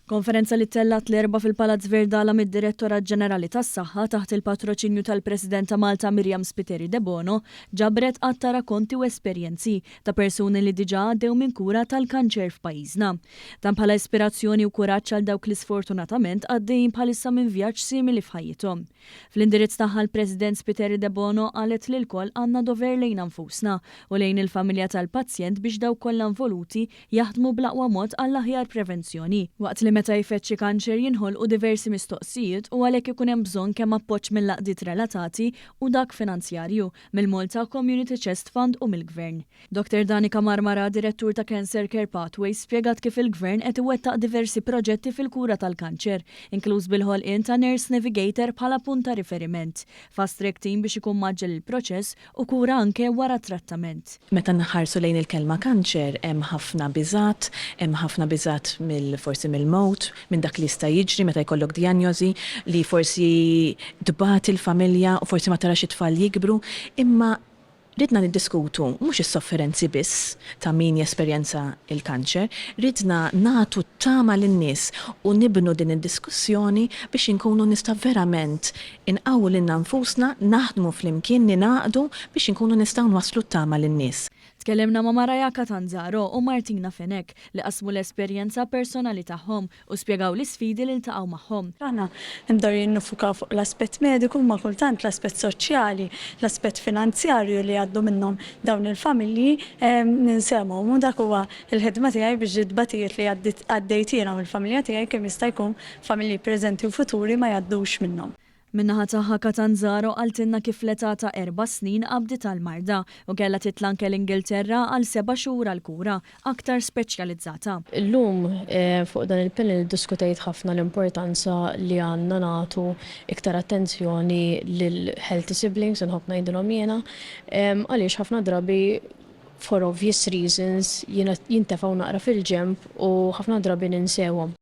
Konferenza li tellat l-erba fil-Palazz Verdala mid-Direttorat Ġenerali tas-Saħħa taħt il-patroċinju tal-President ta' Malta Miriam Spiteri de Bono ġabret għatta racconti u esperjenzi ta' persuni li diġà għaddew minn kura tal-kanċer f'pajjiżna. Dan bħala ispirazzjoni u kuraġġ għal dawk li sfortunatament għaddejjin bħalissa minn vjaġġ simili f'ħajjithom. Fl-indirizz tagħha l-President Spiteri de Bono qalet li l-koll għandna dover lejn anfusna u lejn il-familja tal-pazjent biex dawk kollha involuti jaħdmu bl-aqwa mod għall-aħjar prevenzjoni. Waqt li meta jfeċċi kanċer jinħolqu diversi mistoqsijiet u għalhekk ikun hemm bżonn kemm appoġġ mill-laqdiet relatati u dak finanzjarju mill-Malta Community Chest Fund u mill-Gvern. Dr. Danika Marmara, direttur ta' Cancer Care Pathways, spjegat kif il-Gvern qed iwettaq diversi proġetti fil-kura tal-kanċer, inkluż bil-ħolqien ta' Nurse Navigator bħala punt ta' riferiment, fast track team biex ikun maġġel il-proċess u kura anke wara trattament. Meta nħarsu lejn il-kelma kanċer, hemm ħafna biżat forsi mill-mowt, minn dak li jista' jiġri meta jkollok dijanjosi li forsi tbat il-familja u forsi ma tarax it-tfal jikbru, imma ridna niddiskutu mhux is-sofferenzi biss ta' min jesperjenza il-kanċer, ridna nagħtu tama lin-nies u nibnu din id-diskussjoni biex inkunu nista' verament inqawwu lil nfusna, naħdmu flimkien ninaqdu biex inkunu nistgħu nwasslu t-tama lin-nies. Tkellimna ma' Maraja Katanzaro u Martina Fenek li qasmu l-esperjenza personali tagħhom u spjegaw l-isfidi li ltaqgħu magħhom. Aħna imdorrin nifukaw fuq l-aspett mediku ma kultant l-aspett soċjali, l-aspett finanzjarju li għaddu minnhom dawn il-familji ninsemmhom u dak huwa l-ħidma tiegħi biex ġidbatijiet li għaddejt jiena mill-familja tiegħi kemm jista' jkun familji preżenti u futuri ma jgħaddux minnhom. Minnaħa tagħha Katanzaro għaltinna kif l-età ta' 4 snin qabdiet tal-marda u kellha titla anke l-Ingilterra għal 7 xhur għal kura aktar speċjalizzata. Illum fuq dan il-panel diskutejt ħafna l-importanza li għandna nagħtu iktar attenzjoni lil healthy siblings inħobb ngħidilhom jiena għaliex ħafna drabi for obvious reasons jintefgħu naqra fil-ġenb u ħafna drabi ninsewhom.